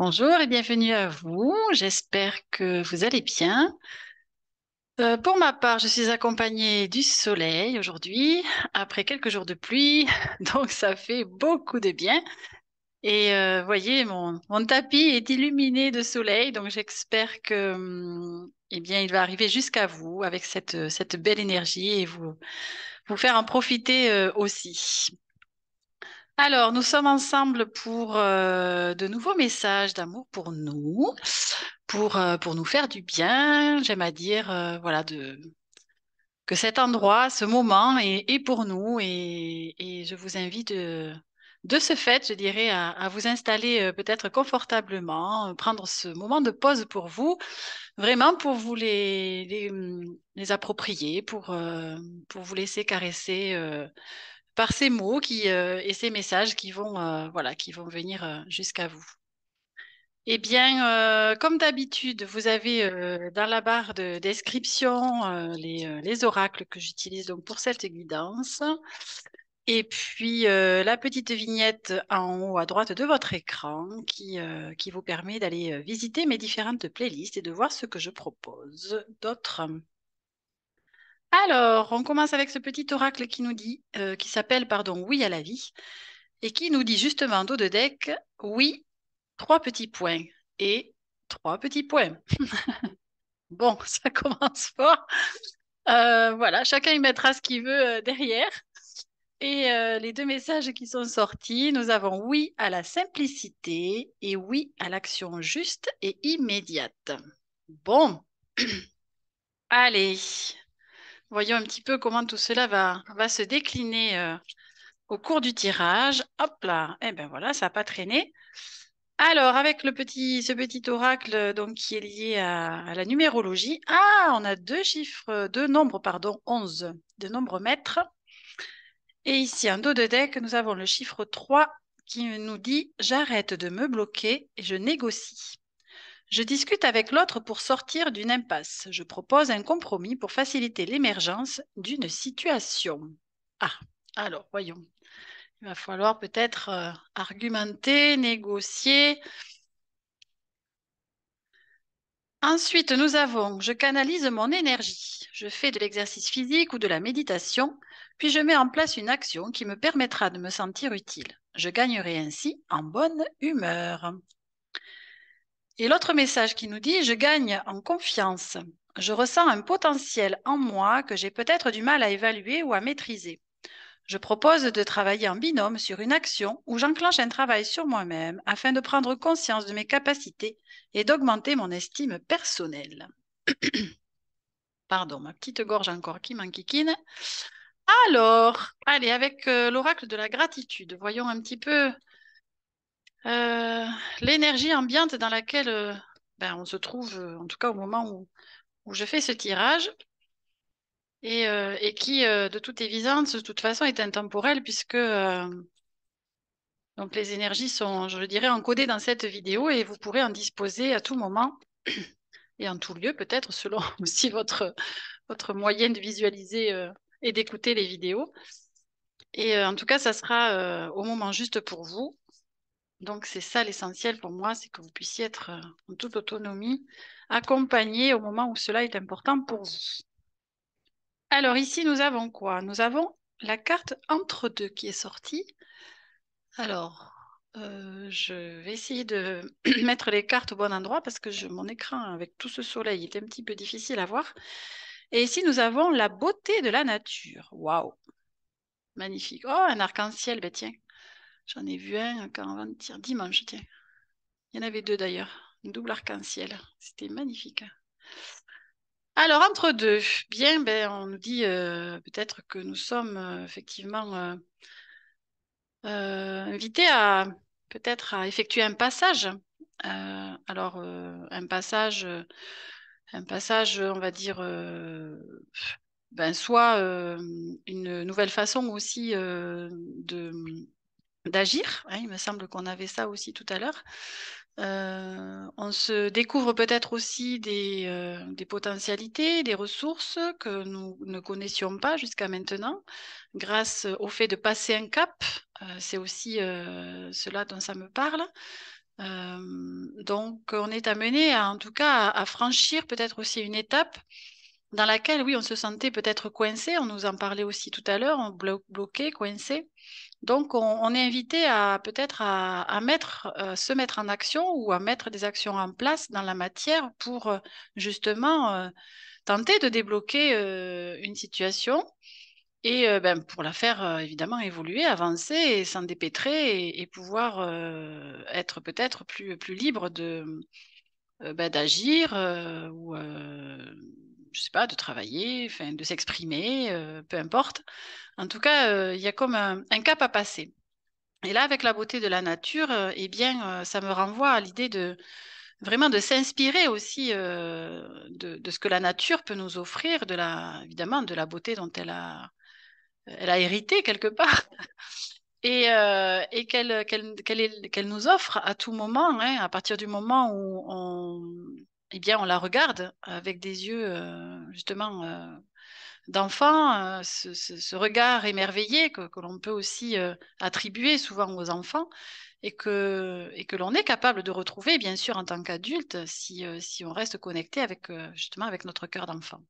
Bonjour et bienvenue à vous. J'espère que vous allez bien. Pour ma part, je suis accompagnée du soleil aujourd'hui, après quelques jours de pluie, donc ça fait beaucoup de bien. Et voyez, mon tapis est illuminé de soleil, donc j'espère que, eh bien, il va arriver jusqu'à vous avec cette belle énergie et vous faire en profiter aussi. Alors, nous sommes ensemble pour de nouveaux messages d'amour pour nous faire du bien. J'aime à dire, voilà, que cet endroit, ce moment est pour nous et je vous invite de ce fait, je dirais, à vous installer peut-être confortablement, prendre ce moment de pause pour vous, vraiment pour vous les approprier, pour vous laisser caresser. Par ces mots et ces messages qui vont, voilà, qui vont venir jusqu'à vous. Eh bien, comme d'habitude, vous avez dans la barre de description les oracles que j'utilise donc pour cette guidance. Et puis la petite vignette en haut à droite de votre écran qui vous permet d'aller visiter mes différentes playlists et de voir ce que je propose d'autres. Alors, on commence avec ce petit oracle qui nous dit, qui s'appelle, pardon, Oui à la vie, et qui nous dit justement dos de deck, oui, trois petits points et trois petits points. Bon, ça commence fort. Voilà, chacun y mettra ce qu'il veut derrière. Et les deux messages qui sont sortis, nous avons oui à la simplicité et oui à l'action juste et immédiate. Bon, allez, voyons un petit peu comment tout cela va se décliner au cours du tirage. Hop là, eh ben voilà, ça n'a pas traîné. Alors, avec ce petit oracle donc, qui est lié à la numérologie, on a deux nombres, pardon, 11, de nombres maîtres. Et ici, en dos de deck, nous avons le chiffre 3 qui nous dit j'arrête de me bloquer et je négocie. Je discute avec l'autre pour sortir d'une impasse. Je propose un compromis pour faciliter l'émergence d'une situation. Ah, alors, voyons. Il va falloir peut-être argumenter, négocier. Ensuite, nous avons je canalise mon énergie. Je fais de l'exercice physique ou de la méditation, puis je mets en place une action qui me permettra de me sentir utile. Je gagnerai ainsi en bonne humeur. Et l'autre message qui nous dit je gagne en confiance. Je ressens un potentiel en moi que j'ai peut-être du mal à évaluer ou à maîtriser. Je propose de travailler en binôme sur une action où j'enclenche un travail sur moi-même afin de prendre conscience de mes capacités et d'augmenter mon estime personnelle. Pardon, ma petite gorge encore qui m'enquiquine. Alors, allez, avec l'oracle de la gratitude, voyons un petit peu euh, l'énergie ambiante dans laquelle on se trouve, en tout cas au moment où je fais ce tirage, et qui, de toute évidence, de toute façon, est intemporel, puisque donc les énergies sont, je le dirais, encodées dans cette vidéo, et vous pourrez en disposer à tout moment, et en tout lieu, peut-être, selon aussi votre moyen de visualiser et d'écouter les vidéos. Et en tout cas, ça sera au moment juste pour vous. Donc, c'est ça l'essentiel pour moi, c'est que vous puissiez être en toute autonomie, accompagné au moment où cela est important pour vous. Alors, ici, nous avons quoi? Nous avons la carte entre-deux qui est sortie. Alors, je vais essayer de mettre les cartes au bon endroit parce que mon écran, avec tout ce soleil, est un petit peu difficile à voir. Et ici, nous avons la beauté de la nature. Waouh! Magnifique. Oh, un arc-en-ciel, ben tiens. J'en ai vu un quand avant-hier, dimanche, tiens. Il y en avait deux d'ailleurs. Un double arc-en-ciel. C'était magnifique. Alors, entre deux, bien, ben, on nous dit peut-être que nous sommes effectivement invités à peut-être à effectuer un passage. Alors, un passage, on va dire, soit une nouvelle façon aussi d'agir, hein. Il me semble qu'on avait ça aussi tout à l'heure. On se découvre peut-être aussi des potentialités, des ressources que nous ne connaissions pas jusqu'à maintenant, grâce au fait de passer un cap. C'est aussi cela dont ça me parle. Donc, on est amené, en tout cas, à franchir peut-être aussi une étape dans laquelle, oui, on se sentait peut-être coincé. On nous en parlait aussi tout à l'heure, bloqué, coincé. Donc, on est invité à peut-être à mettre, se mettre en action ou à mettre des actions en place dans la matière pour justement tenter de débloquer une situation et ben, pour la faire évidemment évoluer, avancer et s'en dépêtrer et pouvoir être peut-être plus libre ben, d'agir ou je sais pas, de travailler, enfin, de s'exprimer, peu importe. En tout cas, il y a comme un cap à passer. Et là, avec la beauté de la nature, eh bien, ça me renvoie à l'idée de vraiment de s'inspirer aussi de ce que la nature peut nous offrir, évidemment, de la beauté dont elle a hérité quelque part et qu'elle nous offre à tout moment, hein, à partir du moment où eh bien, on la regarde avec des yeux justement d'enfant, ce regard émerveillé que l'on peut aussi attribuer souvent aux enfants et que l'on est capable de retrouver, bien sûr, en tant qu'adulte, si on reste connecté avec, justement avec notre cœur d'enfant.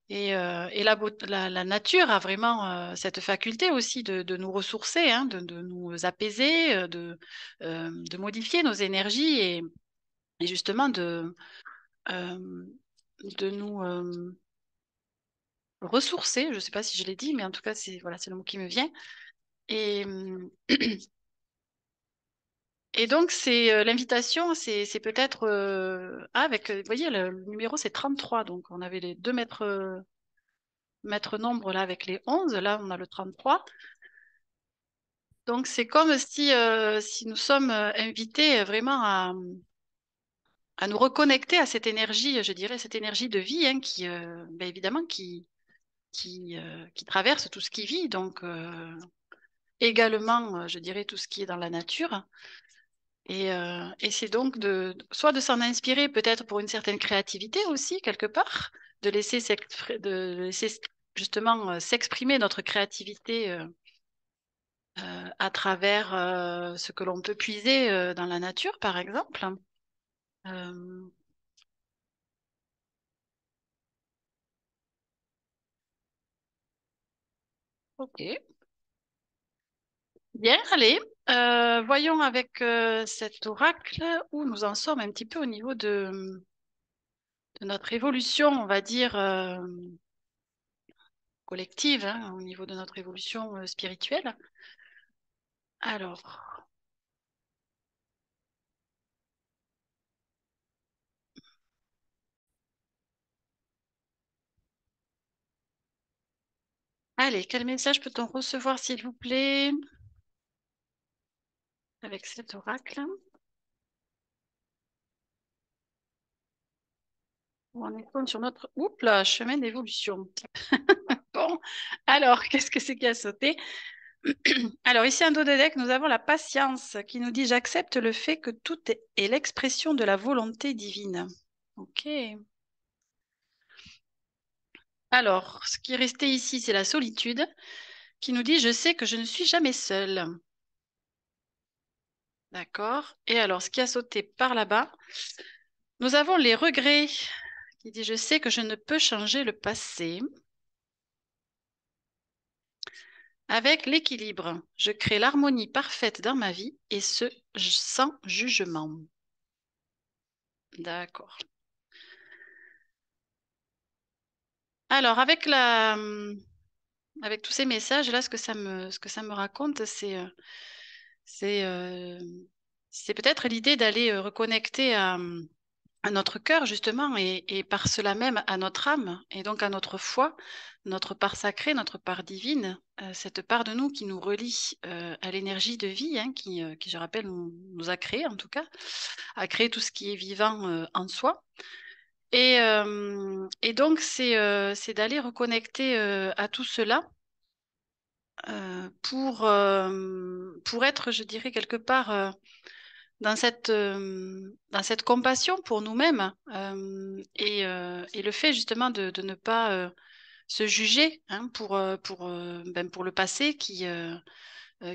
Et la nature a vraiment cette faculté aussi de nous ressourcer, hein, de nous apaiser, de modifier nos énergies et justement euh, de nous ressourcer. Je ne sais pas si je l'ai dit, mais en tout cas, c'est voilà, c'est le mot qui me vient. Et, et donc, c'est l'invitation, c'est peut-être avec, vous voyez, le numéro, c'est 33. Donc, on avait les deux maîtres nombres là avec les 11. Là, on a le 33. Donc, c'est comme si nous sommes invités vraiment à nous reconnecter à cette énergie, je dirais, cette énergie de vie, hein, qui, ben, évidemment, qui traverse tout ce qui vit. Donc, également, je dirais, tout ce qui est dans la nature. Et c'est donc soit de s'en inspirer peut-être pour une certaine créativité aussi, quelque part, de laisser justement s'exprimer notre créativité à travers ce que l'on peut puiser dans la nature, par exemple. Euh, ok, bien, allez. Voyons avec cet oracle où nous en sommes un petit peu au niveau de notre évolution, on va dire, collective, hein, au niveau de notre évolution spirituelle. Alors, allez, quel message peut-on recevoir, s'il vous plaît, avec cet oracle? Où on est sur notre oups là, chemin d'évolution. Bon, alors, qu'est-ce que c'est qui a sauté? Alors, ici, en dos de deck, nous avons la patience qui nous dit: j'accepte le fait que tout est l'expression de la volonté divine. Ok. Alors, ce qui est resté ici, c'est la solitude qui nous dit: je sais que je ne suis jamais seule. D'accord. Et alors, ce qui a sauté par là-bas, nous avons les regrets qui dit: je sais que je ne peux changer le passé. Avec l'équilibre, je crée l'harmonie parfaite dans ma vie et ce, sans jugement. D'accord. Alors, avec tous ces messages, là, ce que ça me raconte, c'est, euh, c'est peut-être l'idée d'aller reconnecter à notre cœur, justement, et par cela même à notre âme, et donc à notre foi, notre part sacrée, notre part divine, cette part de nous qui nous relie à l'énergie de vie, hein, qui, je rappelle, nous a créé, en tout cas, a créé tout ce qui est vivant en soi. Et donc, c'est d'aller reconnecter à tout cela pour être, je dirais, quelque part dans cette compassion pour nous-mêmes et le fait justement de ne pas se juger hein, ben, pour le passé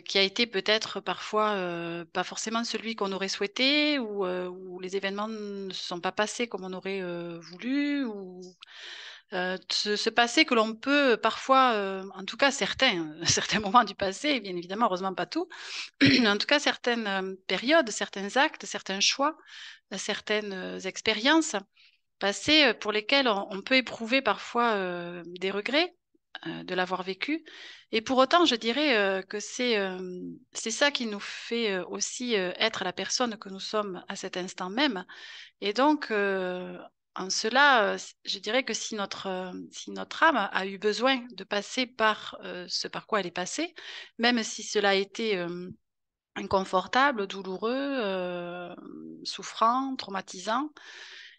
qui a été peut-être parfois pas forcément celui qu'on aurait souhaité, ou les événements ne se sont pas passés comme on aurait voulu, ou ce passé que l'on peut parfois, en tout cas certains, certains moments du passé, bien évidemment, heureusement pas tout, en tout cas certaines périodes, certains actes, certains choix, certaines expériences passées pour lesquelles on peut éprouver parfois des regrets de l'avoir vécu. Et pour autant, je dirais que c'est ça qui nous fait aussi être la personne que nous sommes à cet instant même. Et donc, en cela, je dirais que si notre âme a eu besoin de passer par ce par quoi elle est passée, même si cela a été inconfortable, douloureux, souffrant, traumatisant,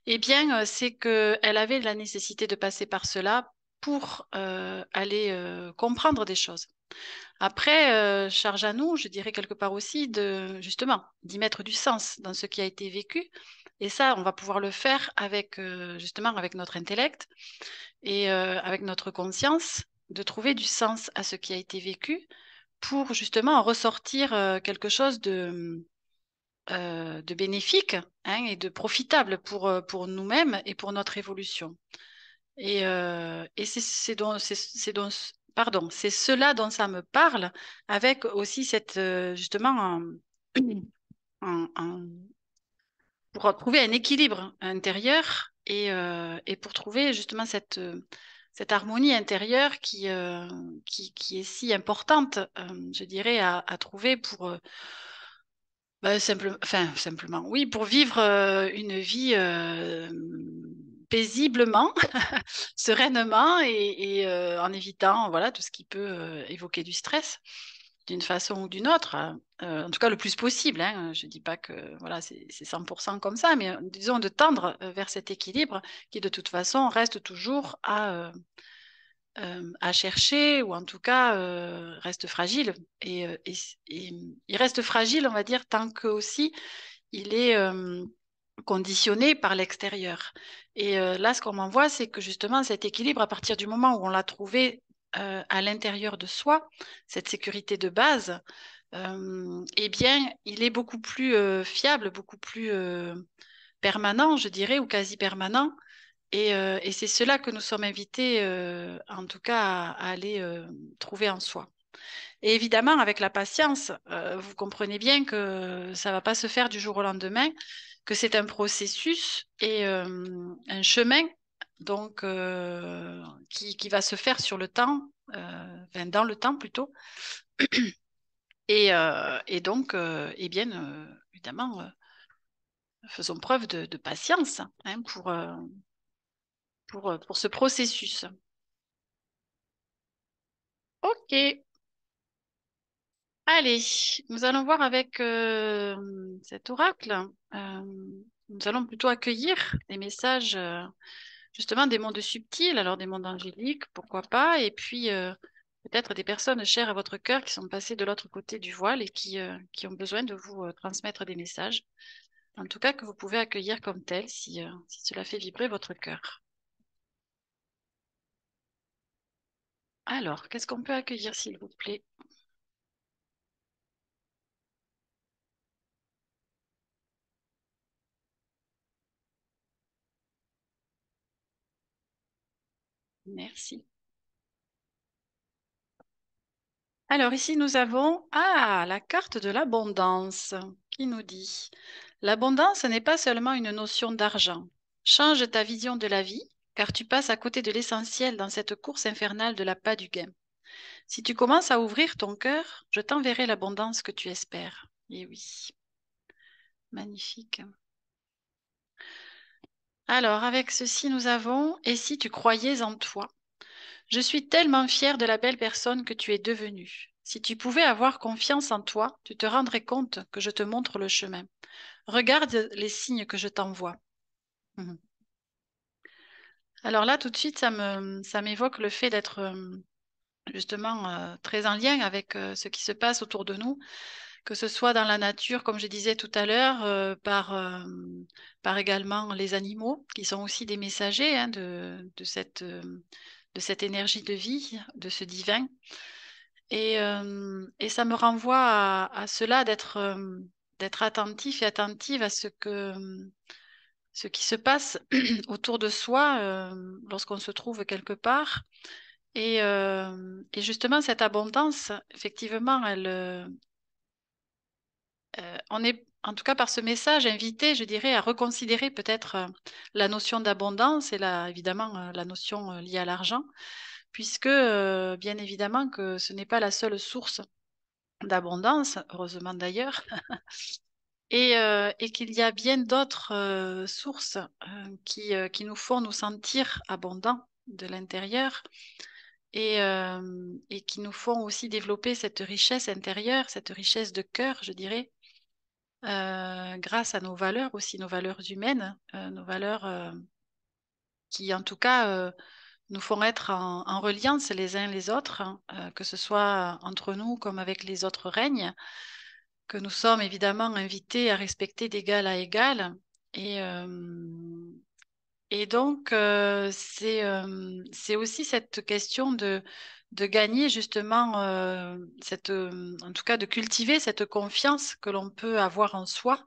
eh bien, c'est qu'elle avait la nécessité de passer par cela pour aller comprendre des choses. Après, charge à nous, je dirais quelque part aussi, justement, d'y mettre du sens dans ce qui a été vécu. Et ça, on va pouvoir le faire avec, justement, avec notre intellect et avec notre conscience, de trouver du sens à ce qui a été vécu pour justement en ressortir quelque chose de bénéfique, hein, et de profitable pour nous-mêmes et pour notre évolution. Et pardon, c'est cela dont ça me parle, avec aussi cette, justement, un- un- pour trouver un équilibre intérieur et pour trouver justement cette harmonie intérieure qui est si importante, je dirais, à trouver pour, simplement, oui, pour vivre une vie paisiblement, sereinement et en évitant voilà, tout ce qui peut évoquer du stress d'une façon ou d'une autre. En tout cas, le plus possible, hein. Je ne dis pas que voilà, c'est 100% comme ça, mais disons de tendre vers cet équilibre qui, de toute façon, reste toujours à chercher, ou en tout cas reste fragile. Et il reste fragile, on va dire, tant que aussi il est conditionné par l'extérieur. Et là, ce qu'on m'envoie, c'est que justement cet équilibre, à partir du moment où on l'a trouvé à l'intérieur de soi, cette sécurité de base, eh bien, il est beaucoup plus fiable, beaucoup plus permanent, je dirais, ou quasi permanent. Et c'est cela que nous sommes invités, en tout cas, à aller trouver en soi. Et évidemment, avec la patience, vous comprenez bien que ça ne va pas se faire du jour au lendemain, que c'est un processus et un chemin donc, qui va se faire sur le temps, enfin, dans le temps plutôt. Et donc, eh bien, évidemment, faisons preuve de patience, hein, pour ce processus. Ok, allez, nous allons voir avec cet oracle. Euh, Nous allons plutôt accueillir des messages, justement des mondes subtils, alors des mondes angéliques, pourquoi pas, et puis peut-être des personnes chères à votre cœur qui sont passées de l'autre côté du voile et qui ont besoin de vous transmettre des messages. En tout cas, que vous pouvez accueillir comme tel si cela fait vibrer votre cœur. Alors, qu'est-ce qu'on peut accueillir, s'il vous plaît? Merci. Alors ici, nous avons la carte de l'abondance qui nous dit: l'abondance n'est pas seulement une notion d'argent. Change ta vision de la vie, car tu passes à côté de l'essentiel dans cette course infernale de l'appât du gain. Si tu commences à ouvrir ton cœur, je t'enverrai l'abondance que tu espères. Et oui, magnifique. Alors, avec ceci, nous avons: et si tu croyais en toi? Je suis tellement fière de la belle personne que tu es devenue. Si tu pouvais avoir confiance en toi, tu te rendrais compte que je te montre le chemin. Regarde les signes que je t'envoie. Mhm. Alors là, tout de suite, ça m'évoque le fait d'être justement très en lien avec ce qui se passe autour de nous, que ce soit dans la nature, comme je disais tout à l'heure, par également les animaux, qui sont aussi des messagers, hein, de cette énergie de vie, de ce divin. Et ça me renvoie à cela d'être attentif et attentive à ce qui se passe autour de soi lorsqu'on se trouve quelque part. Et justement, cette abondance, effectivement, on est, en tout cas par ce message, invité, je dirais, à reconsidérer peut-être la notion d'abondance et évidemment la notion liée à l'argent, puisque bien évidemment que ce n'est pas la seule source d'abondance, heureusement d'ailleurs, et qu'il y a bien d'autres sources qui nous font nous sentir abondants de l'intérieur et qui nous font aussi développer cette richesse intérieure, cette richesse de cœur, je dirais, grâce à nos valeurs aussi, nos valeurs humaines, nos valeurs qui en tout cas nous font être en reliance les uns les autres, hein, que ce soit entre nous comme avec les autres règnes, que nous sommes évidemment invités à respecter d'égal à égal. Et, euh, et donc, c'est aussi cette question de gagner justement, en tout cas de cultiver cette confiance que l'on peut avoir en soi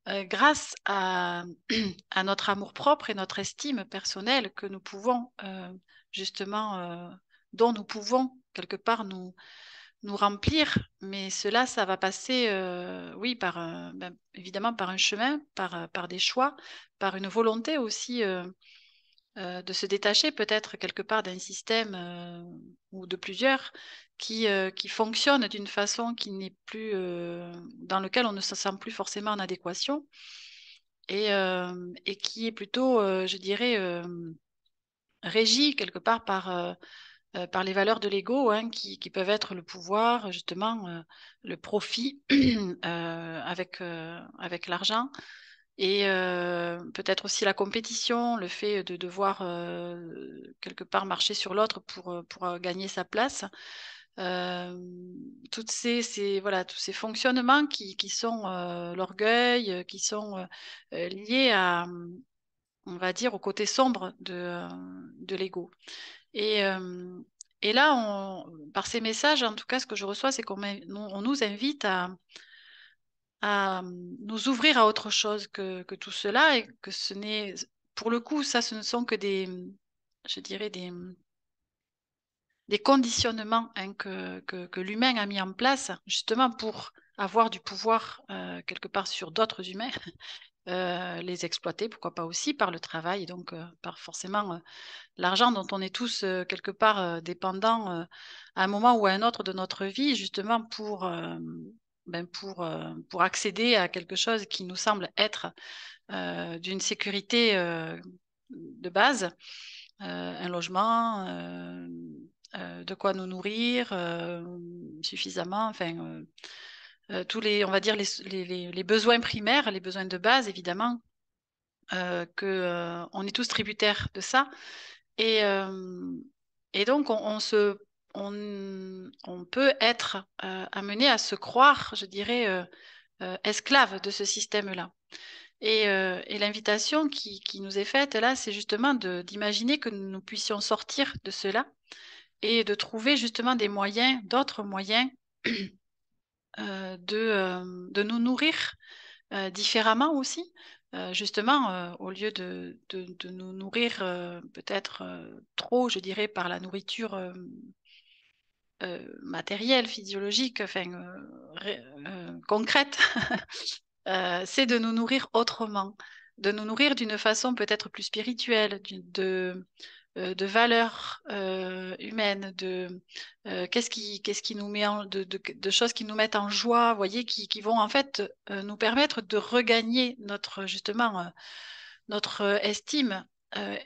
grâce à notre amour-propre et notre estime personnelle que nous pouvons justement, dont nous pouvons quelque part nous remplir, mais cela, ça va passer, oui, évidemment par un chemin, par des choix, par une volonté aussi de se détacher peut-être quelque part d'un système ou de plusieurs qui fonctionnent d'une façon qui n'est plus, dans lequel on ne se sent plus forcément en adéquation et qui est plutôt, je dirais, régi quelque part par les valeurs de l'ego, hein, qui peuvent être le pouvoir, justement, le profit avec l'argent, et peut-être aussi la compétition, le fait de devoir quelque part marcher sur l'autre pour gagner sa place. Euh, voilà, tous ces fonctionnements qui sont l'orgueil, qui sont liés on va dire, au côté sombre de l'ego. Et, euh, et là, par ces messages, en tout cas, ce que je reçois, c'est on nous invite à nous ouvrir à autre chose que tout cela et que ce n'est, pour le coup, ça, ce ne sont que je dirais, des conditionnements hein, que l'humain a mis en place justement pour avoir du pouvoir quelque part sur d'autres humains, les exploiter, pourquoi pas aussi par le travail, et donc par forcément l'argent dont on est tous quelque part dépendants à un moment ou à un autre de notre vie, justement pour accéder à quelque chose qui nous semble être d'une sécurité de base, un logement, de quoi nous nourrir suffisamment, enfin tous on va dire les besoins primaires, les besoins de base évidemment, on est tous tributaires de ça. Et, euh, et donc, on peut être amené à se croire, je dirais, esclave de ce système-là. Et l'invitation qui nous est faite là, c'est justement d'imaginer que nous puissions sortir de cela et de trouver justement d'autres moyens de nous nourrir différemment aussi. Justement, au lieu de nous nourrir peut-être trop, je dirais, par la nourriture matérielle, physiologique, enfin concrète, c'est de nous nourrir autrement, de nous nourrir d'une façon peut-être plus spirituelle, de valeurs humaines, qu'est-ce qui nous met de choses qui nous mettent en joie, vous voyez, qui vont en fait nous permettre de regagner justement, notre estime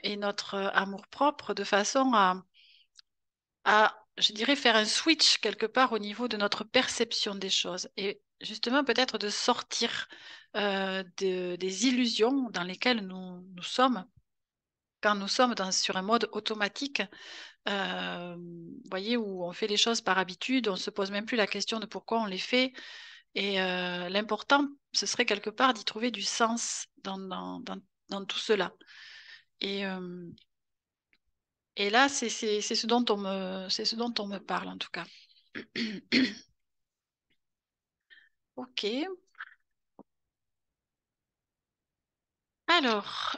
et notre amour-propre de façon je dirais, faire un switch quelque part au niveau de notre perception des choses et justement peut-être de sortir des illusions dans lesquelles nous sommes quand nous sommes sur un mode automatique, vous voyez, où on fait les choses par habitude, on ne se pose même plus la question de pourquoi on les fait. Et l'important, ce serait quelque part d'y trouver du sens dans tout cela. Et, euh, et là, c'est ce dont c'est ce dont on me parle en tout cas. Ok. Alors,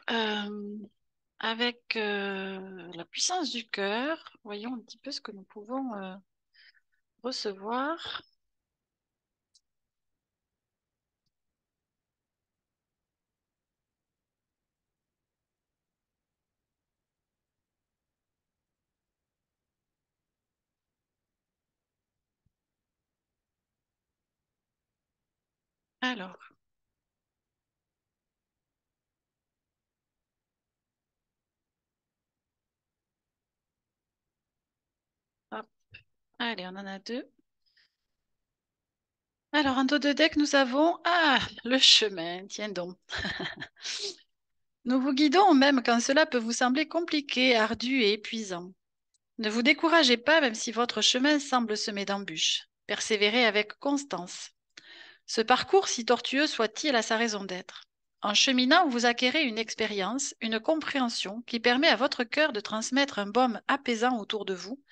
avec la puissance du cœur, voyons un petit peu ce que nous pouvons recevoir. Alors, hop. Allez, on en a deux. Alors, en dos de deck, nous avons le chemin. Tiens donc. Nous vous guidons même quand cela peut vous sembler compliqué, ardu et épuisant. Ne vous découragez pas même si votre chemin semble semé d'embûches. Persévérez avec constance. Ce parcours, si tortueux soit-il, a sa raison d'être. En cheminant, vous acquérez une expérience, une compréhension qui permet à votre cœur de transmettre un baume apaisant autour de vous,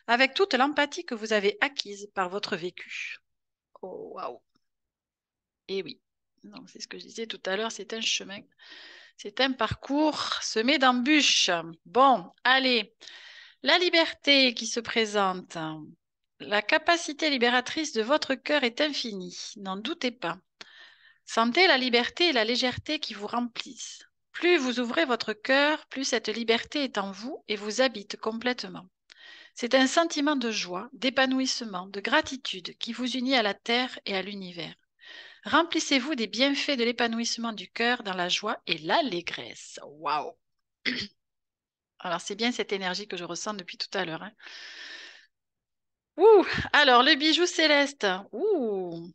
avec toute l'empathie que vous avez acquise par votre vécu. Oh, waouh! Et oui, donc c'est ce que je disais tout à l'heure, c'est un chemin, c'est un parcours semé d'embûches. Bon, allez, la liberté qui se présente. La capacité libératrice de votre cœur est infinie, n'en doutez pas. Sentez la liberté et la légèreté qui vous remplissent. Plus vous ouvrez votre cœur, plus cette liberté est en vous et vous habite complètement. C'est un sentiment de joie, d'épanouissement, de gratitude qui vous unit à la terre et à l'univers. Remplissez-vous des bienfaits de l'épanouissement du cœur dans la joie et l'allégresse. Waouh! Alors, c'est bien cette énergie que je ressens depuis tout à l'heure, hein. Ouh! Alors, le bijou céleste. Ouh!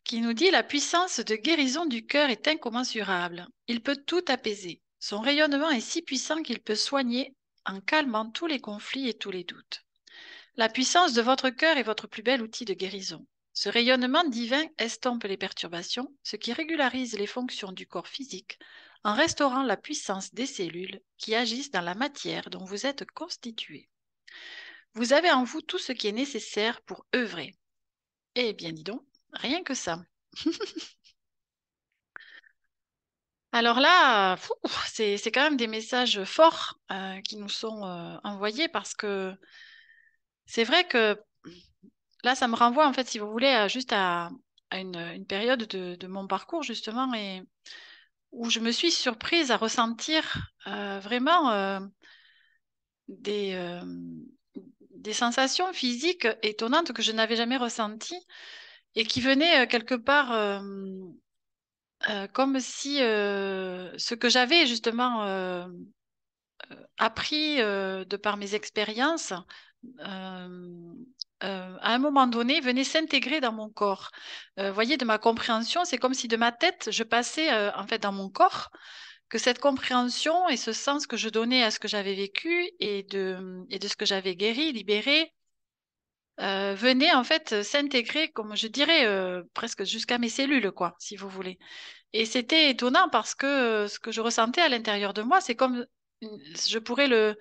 Qui nous dit la puissance de guérison du cœur est incommensurable. Il peut tout apaiser. Son rayonnement est si puissant qu'il peut soigner en calmant tous les conflits et tous les doutes. La puissance de votre cœur est votre plus bel outil de guérison. Ce rayonnement divin estompe les perturbations, ce qui régularise les fonctions du corps physique en restaurant la puissance des cellules qui agissent dans la matière dont vous êtes constitué. Vous avez en vous tout ce qui est nécessaire pour œuvrer. Eh bien, dis donc, rien que ça. Alors là, c'est quand même des messages forts qui nous sont envoyés parce que c'est vrai que là, ça me renvoie en fait, si vous voulez, à une période de mon parcours justement et où je me suis surprise à ressentir vraiment des, euh, des sensations physiques étonnantes que je n'avais jamais ressenties et qui venaient quelque part comme si ce que j'avais justement appris de par mes expériences, euh, à un moment donné, venait s'intégrer dans mon corps. Vous voyez, de ma compréhension, c'est comme si de ma tête, je passais en fait dans mon corps, que cette compréhension et ce sens que je donnais à ce que j'avais vécu et de ce que j'avais guéri, libéré, venait en fait s'intégrer, comme je dirais, presque jusqu'à mes cellules, quoi, si vous voulez. Et c'était étonnant parce que ce que je ressentais à l'intérieur de moi, c'est comme, je pourrais le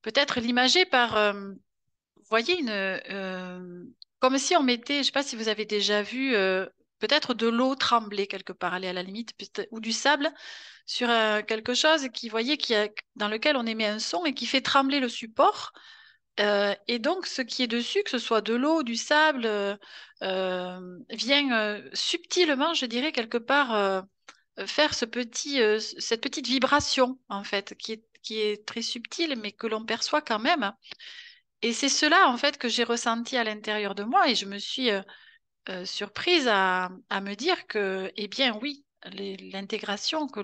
peut-être l'imager par, vous voyez, comme si on mettait, je ne sais pas si vous avez déjà vu, peut-être de l'eau trembler quelque part, aller à la limite, ou du sable sur quelque chose qui, voyez, dans lequel on émet un son et qui fait trembler le support. Et donc, ce qui est dessus, que ce soit de l'eau, du sable, vient subtilement, je dirais, quelque part faire cette petite vibration, en fait, qui est très subtile, mais que l'on perçoit quand même. Et c'est cela, en fait, que j'ai ressenti à l'intérieur de moi et je me suis surprise à me dire que, eh bien, oui, l'intégration que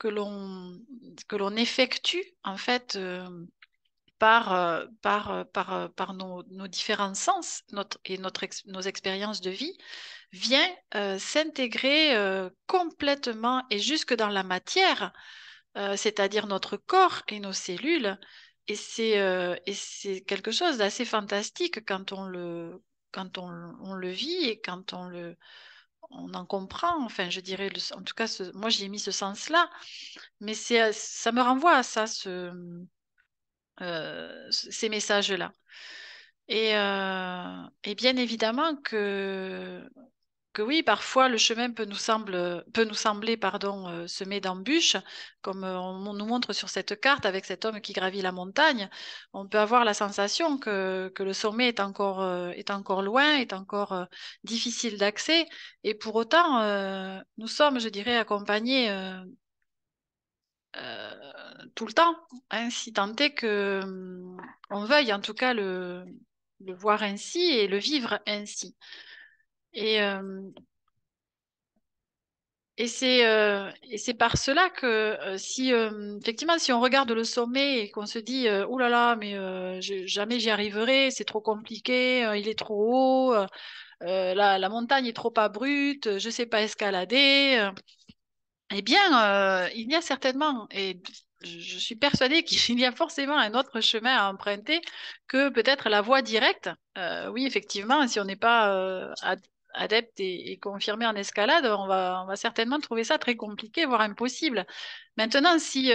l'on effectue, en fait, par nos différents sens et nos expériences de vie, vient s'intégrer complètement et jusque dans la matière, c'est-à-dire notre corps et nos cellules. Et c'est quelque chose d'assez fantastique quand on le vit et quand on en comprend. Enfin, je dirais, en tout cas, moi, j'y ai mis ce sens-là. Mais ça me renvoie à ça, ces messages-là. Et bien évidemment que oui, parfois le chemin peut nous sembler pardon, semé d'embûches, comme on nous montre sur cette carte avec cet homme qui gravit la montagne. On peut avoir la sensation que le sommet est encore loin, est encore difficile d'accès. Et pour autant, nous sommes, je dirais, accompagnés tout le temps, hein, si tant est que on veuille en tout cas le voir ainsi et le vivre ainsi. Et, euh, et c'est par cela que si effectivement si on regarde le sommet et qu'on se dit ouh là là mais jamais j'y arriverai, c'est trop compliqué, il est trop haut, la montagne est trop abrupte, je sais pas escalader. Eh bien, il y a certainement, et je suis persuadée qu'il y a forcément un autre chemin à emprunter que peut-être la voie directe. Oui, effectivement, si on n'est pas adepte et confirmé en escalade, on va certainement trouver ça très compliqué, voire impossible. Maintenant, si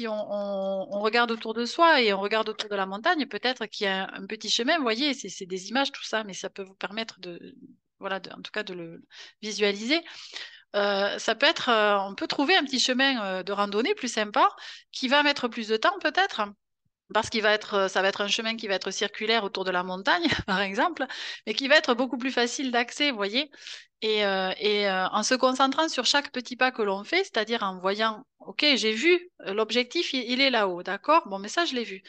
on regarde autour de soi et on regarde autour de la montagne, peut-être qu'il y a un petit chemin, vous voyez, c'est des images, tout ça, mais ça peut vous permettre voilà, en tout cas de le visualiser. Ça peut être, on peut trouver un petit chemin de randonnée plus sympa qui va mettre plus de temps peut-être. Parce qu'il va être, ça va être un chemin qui va être circulaire autour de la montagne, par exemple, mais qui va être beaucoup plus facile d'accès, vous voyez. En se concentrant sur chaque petit pas que l'on fait, c'est-à-dire en voyant, OK, j'ai vu, l'objectif, il est là-haut, d'accord? Bon, mais ça, je l'ai vu.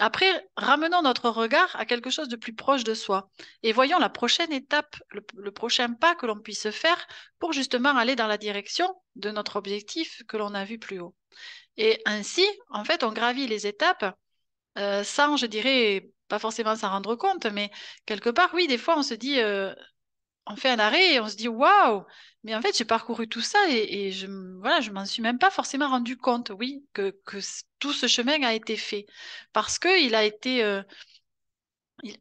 Après, ramenons notre regard à quelque chose de plus proche de soi et voyons la prochaine étape, le prochain pas que l'on puisse faire pour justement aller dans la direction de notre objectif que l'on a vu plus haut. Et ainsi, en fait, on gravit les étapes sans, je dirais, pas forcément s'en rendre compte, mais quelque part, oui, des fois, on se dit, on fait un arrêt et on se dit, waouh, mais en fait, j'ai parcouru tout ça et voilà, je m'en suis même pas forcément rendu compte, oui, tout ce chemin a été fait parce que il a été,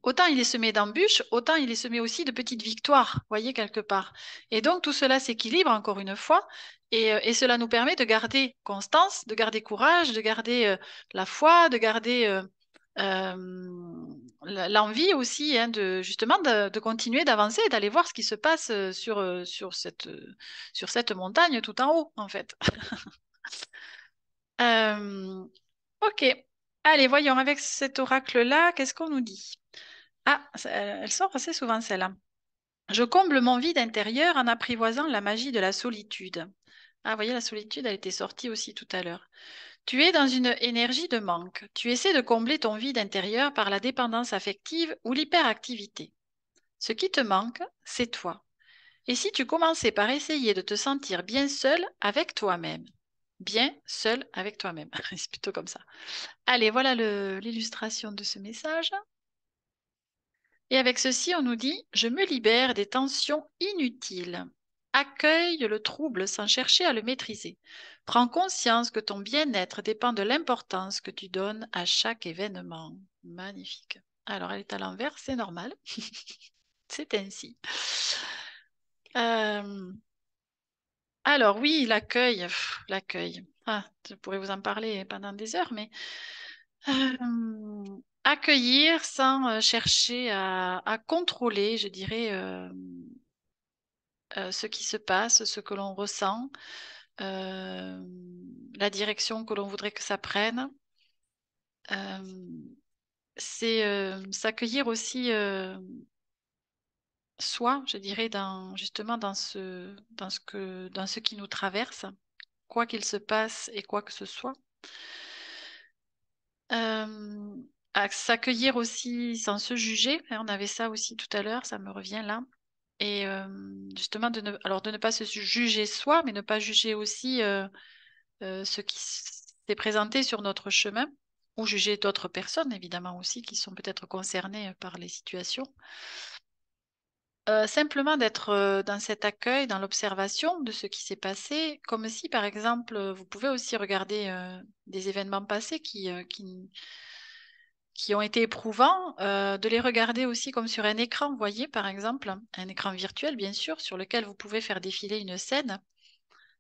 autant il est semé d'embûches, autant il est semé aussi de petites victoires, vous voyez, quelque part. Et donc, tout cela s'équilibre encore une fois, et cela nous permet de garder constance, de garder courage, de garder la foi, de garder l'envie aussi, hein, justement, de continuer d'avancer et d'aller voir ce qui se passe sur cette montagne tout en haut, en fait. Euh, ok. Allez, voyons, avec cet oracle-là, qu'est-ce qu'on nous dit? Ah, elle sort assez souvent celle-là. Je comble mon vide intérieur en apprivoisant la magie de la solitude. Ah, vous voyez, la solitude, elle était sortie aussi tout à l'heure. Tu es dans une énergie de manque. Tu essaies de combler ton vide intérieur par la dépendance affective ou l'hyperactivité. Ce qui te manque, c'est toi. Et si tu commençais par essayer de te sentir bien seul avec toi-même? Bien seul avec toi-même. C'est plutôt comme ça. Allez, voilà l'illustration de ce message. Et avec ceci, on nous dit, je me libère des tensions inutiles. Accueille le trouble sans chercher à le maîtriser. Prends conscience que ton bien-être dépend de l'importance que tu donnes à chaque événement. Magnifique. Alors, elle est à l'envers, c'est normal. C'est ainsi. Euh, alors, oui, l'accueil. L'accueil. Ah, je pourrais vous en parler pendant des heures, mais accueillir sans chercher à contrôler, je dirais, ce qui se passe, ce que l'on ressent, euh, la direction que l'on voudrait que ça prenne. Euh, c'est s'accueillir aussi soi, je dirais, justement dans ce qui nous traverse, quoi qu'il se passe et quoi que ce soit. Euh, à s'accueillir aussi sans se juger. On avait ça aussi tout à l'heure, ça me revient là. Et justement, alors de ne pas se juger soi, mais ne pas juger aussi ce qui s'est présenté sur notre chemin, ou juger d'autres personnes, évidemment aussi, qui sont peut-être concernées par les situations. Simplement d'être dans cet accueil, dans l'observation de ce qui s'est passé, comme si, par exemple, vous pouvez aussi regarder des événements passés qui ont été éprouvants, de les regarder aussi comme sur un écran, vous voyez, par exemple, un écran virtuel, bien sûr, sur lequel vous pouvez faire défiler une scène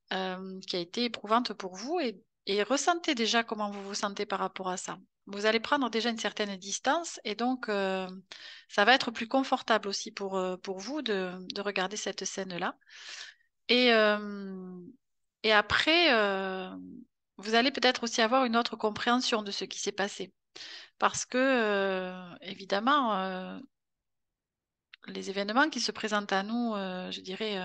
qui a été éprouvante pour vous et ressentez déjà comment vous vous sentez par rapport à ça. vous allez prendre déjà une certaine distance et donc ça va être plus confortable aussi pour vous de regarder cette scène-là. Et, euh, et après, vous allez peut-être aussi avoir une autre compréhension de ce qui s'est passé. Parce que, évidemment, les événements qui se présentent à nous, je dirais,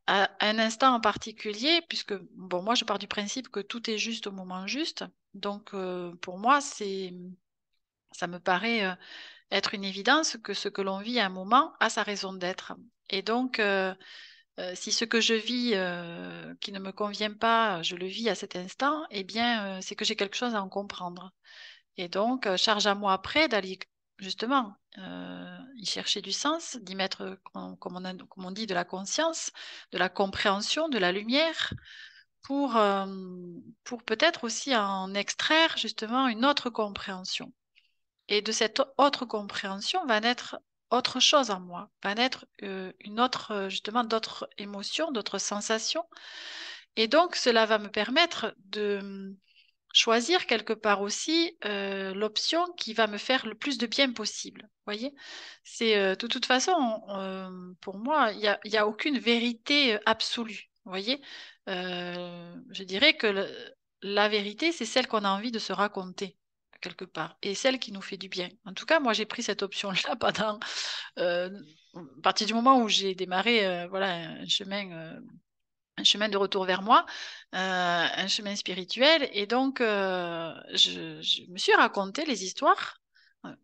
à un instant en particulier, puisque, bon, moi, je pars du principe que tout est juste au moment juste. Donc, pour moi, ça me paraît être une évidence que ce que l'on vit à un moment a sa raison d'être. Et donc, si ce que je vis qui ne me convient pas, je le vis à cet instant, eh bien, c'est que j'ai quelque chose à en comprendre. Et donc, charge à moi après d'aller justement y chercher du sens, d'y mettre, comme on dit, de la conscience, de la compréhension, de la lumière, pour, euh, pour peut-être aussi en extraire justement une autre compréhension. Et de cette autre compréhension va naître autre chose en moi, va naître une autre, justement, d'autres émotions, d'autres sensations. Et donc, cela va me permettre de choisir quelque part aussi l'option qui va me faire le plus de bien possible. Vous voyez? C'est de toute façon, pour moi, il y a aucune vérité absolue. Vous voyez? Je dirais que la vérité, c'est celle qu'on a envie de se raconter quelque part et celle qui nous fait du bien. En tout cas, moi, j'ai pris cette option-là pendant euh, à partir du moment où j'ai démarré voilà un chemin de retour vers moi, un chemin spirituel. Et donc, je me suis raconté les histoires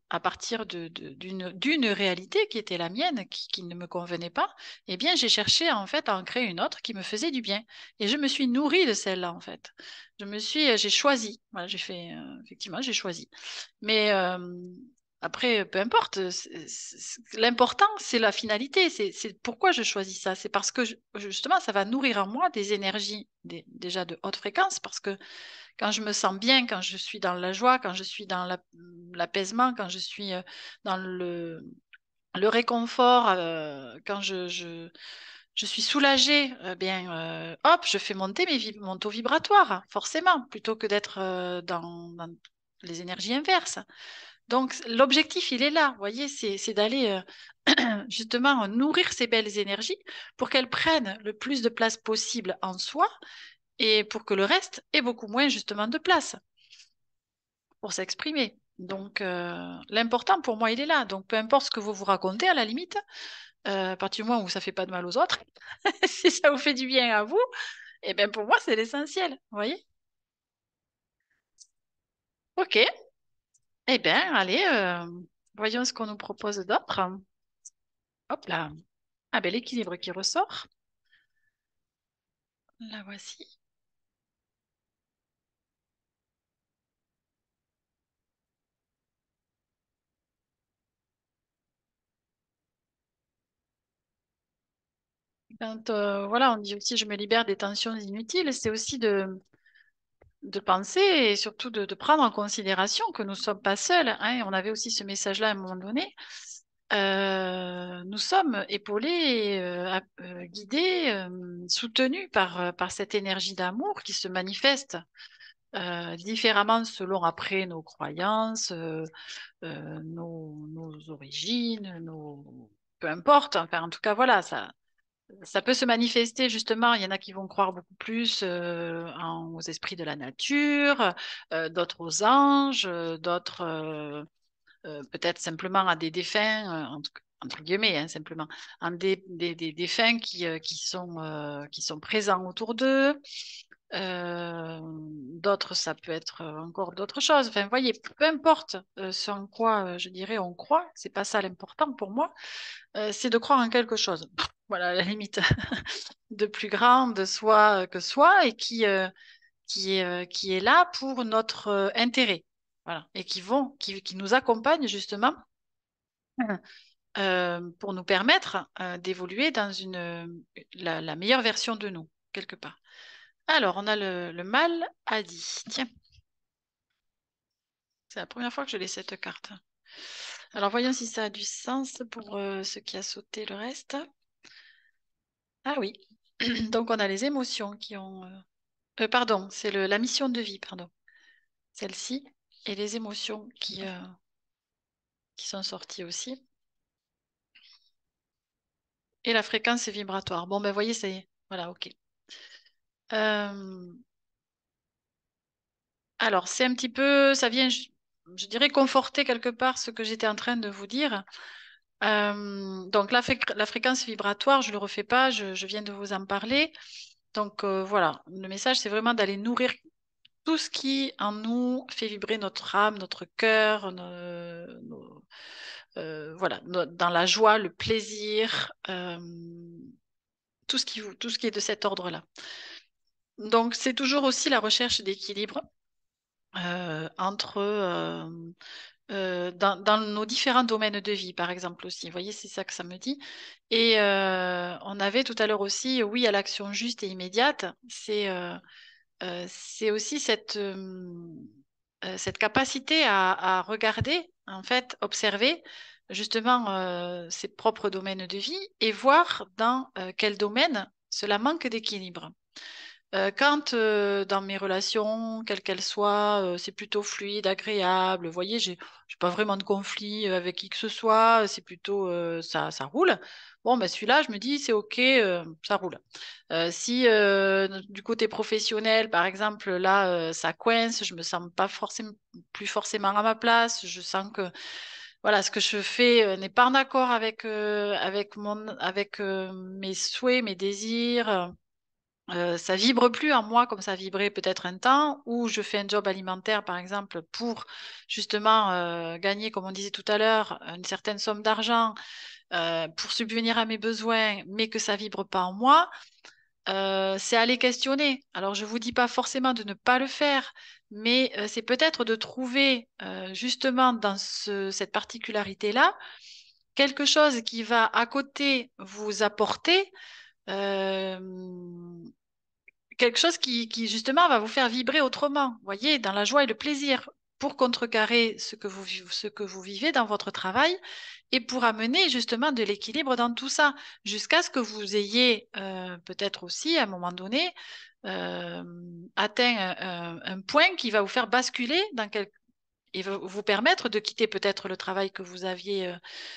à partir d'une réalité qui était la mienne, qui ne me convenait pas. Eh bien, j'ai cherché en fait à en créer une autre qui me faisait du bien. Et je me suis nourrie de celle-là en fait. J'ai choisi. Voilà, j'ai fait, effectivement, j'ai choisi. Mais après, peu importe. L'important, c'est la finalité. C'est pourquoi je choisis ça. C'est parce que justement, ça va nourrir en moi des énergies déjà de haute fréquence. Parce que quand je me sens bien, quand je suis dans la joie, quand je suis dans l'apaisement, quand je suis dans le réconfort, quand je suis soulagée, bien, hop, je fais monter mon taux vibratoire, forcément, plutôt que d'être dans les énergies inverses. Donc, l'objectif, il est là, vous voyez, c'est d'aller justement nourrir ces belles énergies pour qu'elles prennent le plus de place possible en soi et pour que le reste ait beaucoup moins justement de place pour s'exprimer. Donc, l'important pour moi, il est là. Donc, peu importe ce que vous vous racontez, à la limite, à partir du moment où ça fait pas de mal aux autres, si ça vous fait du bien à vous, eh bien, pour moi, c'est l'essentiel. Vous voyez? OK. Eh bien, allez, voyons ce qu'on nous propose d'autre. Hop là. Ah ben l'équilibre qui ressort. La voici. Quand voilà, on dit aussi je me libère des tensions inutiles, c'est aussi de penser et surtout de prendre en considération que nous ne sommes pas seuls, hein. On avait aussi ce message-là à un moment donné. Nous sommes épaulés, guidés, soutenus par cette énergie d'amour qui se manifeste différemment selon après nos croyances, nos origines, peu importe. Enfin, en tout cas, voilà, ça peut se manifester justement. Il y en a qui vont croire beaucoup plus aux esprits de la nature, d'autres aux anges, d'autres peut-être simplement à des défunts, entre guillemets, hein, simplement, en des défunts qui sont présents autour d'eux. D'autres, ça peut être encore d'autres choses. Enfin, vous voyez, peu importe ce en quoi, je dirais, on croit, c'est pas ça l'important pour moi, c'est de croire en quelque chose. Voilà, à la limite, de plus grand de soi que soi et qui est là pour notre intérêt. Voilà, et qui nous accompagnent justement pour nous permettre d'évoluer dans la meilleure version de nous, quelque part. Alors, on a le mal a dit. Tiens, c'est la première fois que je lis cette carte. Alors, voyons si ça a du sens pour ce qui a sauté le reste. Ah oui. Donc, on a les émotions qui ont... pardon, c'est la mission de vie, pardon. Celle-ci. et les émotions qui sont sorties aussi. Et la fréquence vibratoire. Bon, ben, vous voyez, c'est... Voilà, ok. Euh, alors, c'est un petit peu... Ça vient, je dirais, conforter quelque part ce que j'étais en train de vous dire. Donc, la fréquence vibratoire, je ne le refais pas, je viens de vous en parler. Donc, voilà, le message, c'est vraiment d'aller nourrir tout ce qui en nous fait vibrer notre âme, notre cœur, voilà, dans la joie, le plaisir, tout ce qui est de cet ordre-là. Donc, c'est toujours aussi la recherche d'équilibre entre dans nos différents domaines de vie, par exemple aussi. Vous voyez, c'est ça que ça me dit. Et on avait tout à l'heure aussi, oui, à l'action juste et immédiate. C'est aussi cette capacité à regarder, en fait, observer justement ses propres domaines de vie et voir dans quel domaine cela manque d'équilibre. Quand dans mes relations, quelles qu'elles soient, c'est plutôt fluide, agréable, vous voyez, j'ai pas vraiment de conflit avec qui que ce soit, c'est plutôt ça roule. Bon, ben celui-là, je me dis, c'est OK, ça roule. Si du côté professionnel, par exemple, là, ça coince, je me sens pas forcément, plus forcément à ma place, je sens que voilà, ce que je fais n'est pas en accord avec mes souhaits, mes désirs. Ça vibre plus en moi comme ça vibrait peut-être un temps, où je fais un job alimentaire, par exemple, pour justement gagner, comme on disait tout à l'heure, une certaine somme d'argent pour subvenir à mes besoins, mais que ça vibre pas en moi, c'est aller questionner. Alors, je vous dis pas forcément de ne pas le faire, mais c'est peut-être de trouver justement dans cette particularité-là quelque chose qui va à côté vous apporter. euh, Quelque chose justement va vous faire vibrer autrement, vous voyez, dans la joie et le plaisir, pour contrecarrer ce que vous vivez dans votre travail et pour amener justement de l'équilibre dans tout ça, jusqu'à ce que vous ayez peut-être aussi à un moment donné euh, atteint un point qui va vous faire basculer et vous permettre de quitter peut-être le travail que vous aviez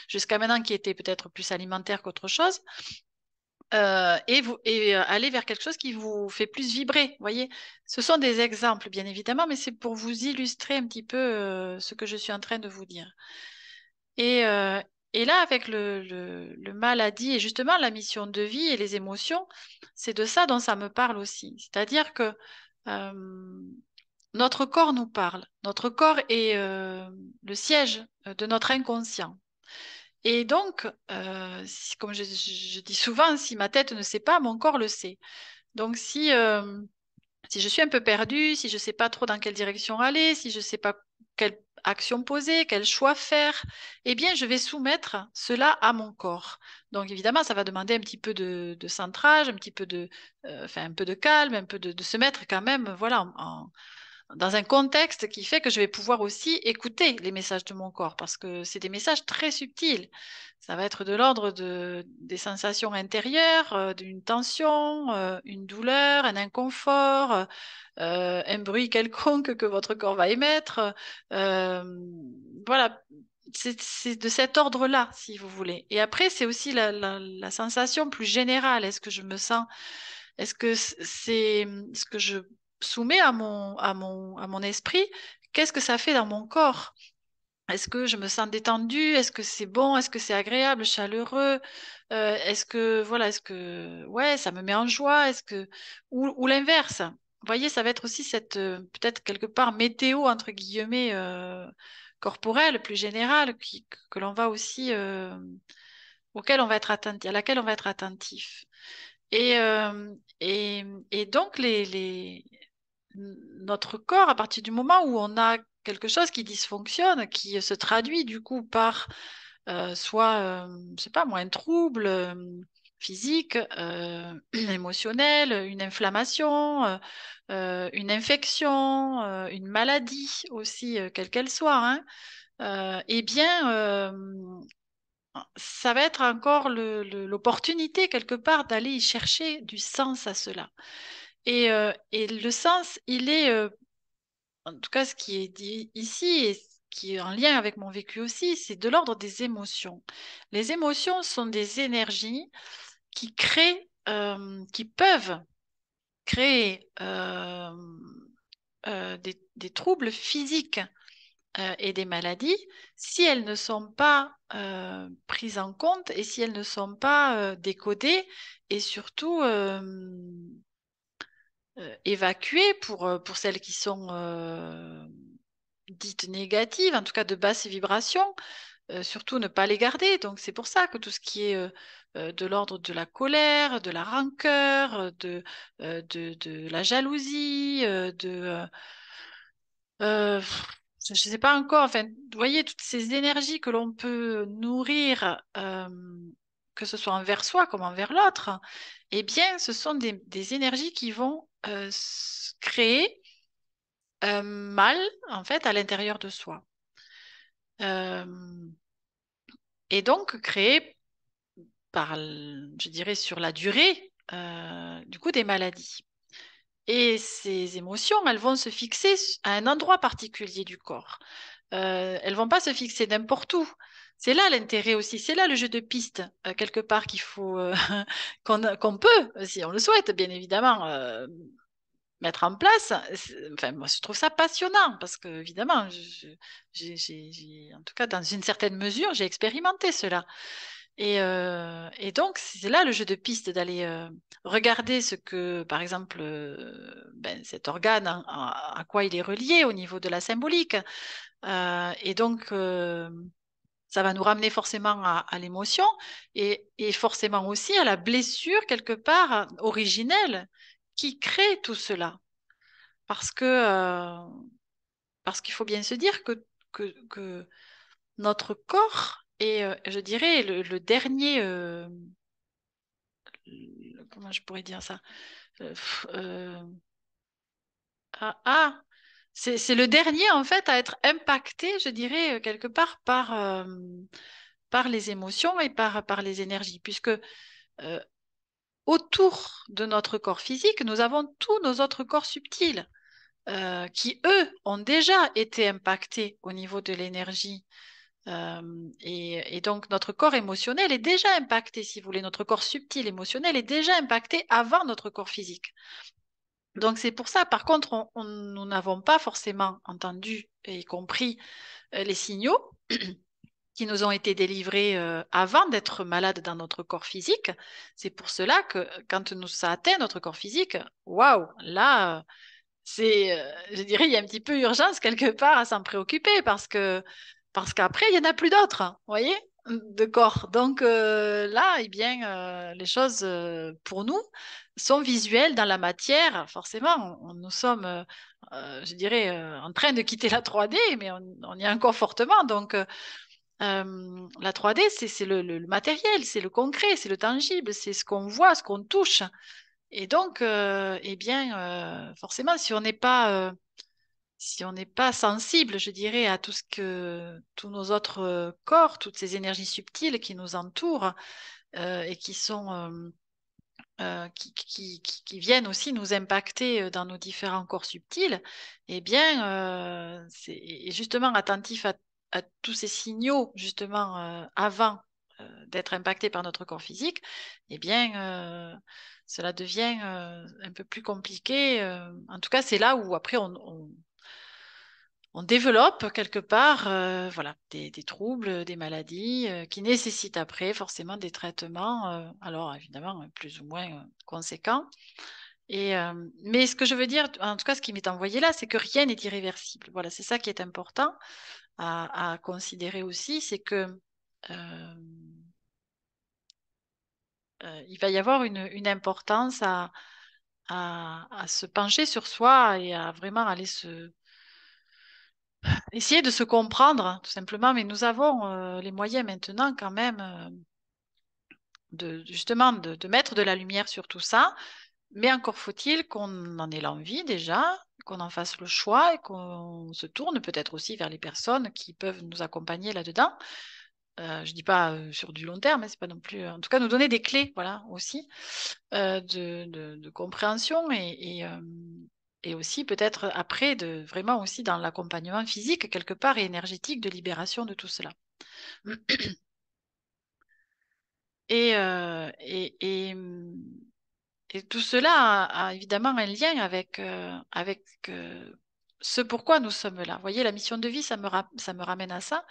jusqu'à maintenant, qui était peut-être plus alimentaire qu'autre chose, et aller vers quelque chose qui vous fait plus vibrer. Vous voyez, ce sont des exemples, bien évidemment, mais c'est pour vous illustrer un petit peu ce que je suis en train de vous dire. Et, euh, et là, avec le maladie et justement la mission de vie et les émotions, c'est de ça dont ça me parle aussi. C'est-à-dire que euh, notre corps nous parle. Notre corps est le siège de notre inconscient. Et donc, comme je dis souvent, si ma tête ne sait pas, mon corps le sait. Donc, si je suis un peu perdue, si je ne sais pas trop dans quelle direction aller, si je ne sais pas quelle action poser, quel choix faire, eh bien, je vais soumettre cela à mon corps. Donc, évidemment, ça va demander un petit peu de centrage, un petit peu enfin, un peu de calme, un peu de se mettre quand même, voilà, dans un contexte qui fait que je vais pouvoir aussi écouter les messages de mon corps, parce que c'est des messages très subtils. Ça va être de l'ordre des sensations intérieures, d'une tension, une douleur, un inconfort, un bruit quelconque que votre corps va émettre. Euh, voilà, c'est de cet ordre-là, si vous voulez. Et après, c'est aussi la sensation plus générale. Est-ce que c'est ce que je soumets à mon esprit? Qu'est-ce que ça fait dans mon corps? Est-ce que je me sens détendue? Est-ce que c'est bon? Est-ce que c'est agréable, chaleureux? Est-ce que, ouais, ça me met en joie? Ou l'inverse? Vous voyez, ça va être aussi cette, peut-être quelque part, météo, entre guillemets, corporelle, plus générale, que l'on va aussi, auquel on va être attentif, à laquelle on va être attentif. Et, euh, et donc, notre corps, à partir du moment où on a quelque chose qui dysfonctionne, qui se traduit du coup par soit, je sais pas moi, un trouble physique, émotionnel, une inflammation, une infection, une maladie aussi, quelle qu'elle soit, hein, eh bien, ça va être encore l'opportunité quelque part d'aller y chercher du sens à cela. Et le sens, il est en tout cas, ce qui est dit ici et ce qui est en lien avec mon vécu aussi, c'est de l'ordre des émotions. Les émotions sont des énergies qui créent, qui peuvent créer des troubles physiques et des maladies si elles ne sont pas prises en compte et si elles ne sont pas décodées et surtout évacuées pour celles qui sont dites négatives, en tout cas de basse vibration, surtout ne pas les garder. Donc c'est pour ça que tout ce qui est de l'ordre de la colère, de la rancœur, de la jalousie, euh, je ne sais pas encore, enfin, vous voyez, toutes ces énergies que l'on peut nourrir, que ce soit envers soi comme envers l'autre, eh bien, ce sont des énergies qui vont créer un mal, en fait, à l'intérieur de soi. Euh, et donc, créer je dirais, sur la durée, du coup, des maladies. Et ces émotions, elles vont se fixer à un endroit particulier du corps. Elles vont pas se fixer n'importe où. C'est là l'intérêt aussi, c'est là le jeu de piste, quelque part qu'il faut, qu'on peut, si on le souhaite, bien évidemment, mettre en place. Enfin, moi, je trouve ça passionnant parce que, évidemment, en tout cas, dans une certaine mesure, j'ai expérimenté cela. Et donc, c'est là le jeu de piste d'aller regarder ce que, par exemple, ben, cet organe, à quoi il est relié au niveau de la symbolique. Et donc, ça va nous ramener forcément à l'émotion et forcément aussi à la blessure, quelque part, originelle qui crée tout cela. Parce que, parce qu'il faut bien se dire que notre corps est, je dirais, le dernier, comment je pourrais dire ça? Euh, pff, euh, ah, ah, c'est le dernier en fait à être impacté, je dirais, quelque part par les émotions et par les énergies, puisque euh, autour de notre corps physique, nous avons tous nos autres corps subtils qui, eux, ont déjà été impactés au niveau de l'énergie. Et donc, notre corps émotionnel est déjà impacté, si vous voulez. Notre corps subtil émotionnel est déjà impacté avant notre corps physique. Donc, c'est pour ça, par contre, nous n'avons pas forcément entendu et compris les signaux qui nous ont été délivrés avant d'être malades dans notre corps physique. C'est pour cela que quand ça atteint notre corps physique, waouh, là, je dirais, il y a un petit peu urgence quelque part à s'en préoccuper parce qu'après, il n'y en a plus d'autres, hein, vous voyez, de corps. Donc là, eh bien, les choses pour nous sont visuelles dans la matière. Forcément, nous sommes, je dirais, en train de quitter la 3D, mais on y est encore fortement. Donc, la 3D, c'est le matériel, c'est le concret, c'est le tangible, c'est ce qu'on voit, ce qu'on touche. Et donc, eh bien, forcément, si on n'est pas sensible, je dirais, à tout ce que tous nos autres corps, toutes ces énergies subtiles qui nous entourent et qui sont qui viennent aussi nous impacter dans nos différents corps subtils, eh bien, et justement attentif à tous ces signaux justement avant d'être impacté par notre corps physique, eh bien, cela devient un peu plus compliqué. En tout cas, c'est là où après on développe quelque part voilà, des troubles, des maladies qui nécessitent après forcément des traitements, alors évidemment plus ou moins conséquents. Mais ce que je veux dire, en tout cas ce qui m'est envoyé là, c'est que rien n'est irréversible. Voilà, c'est ça qui est important à considérer aussi, c'est que euh, il va y avoir une importance à se pencher sur soi et à vraiment aller essayer de se comprendre, hein, tout simplement. Mais nous avons les moyens maintenant quand même justement de mettre de la lumière sur tout ça. Mais encore faut-il qu'on en ait l'envie déjà, qu'on en fasse le choix et qu'on se tourne peut-être aussi vers les personnes qui peuvent nous accompagner là-dedans. Je dis pas sur du long terme, mais c'est pas non plus. En tout cas, nous donner des clés, voilà, aussi de compréhension et aussi peut-être après, vraiment aussi dans l'accompagnement physique quelque part et énergétique de libération de tout cela. Et tout cela a évidemment un lien avec ce pourquoi nous sommes là. Vous voyez, la mission de vie, ça me ramène à ça.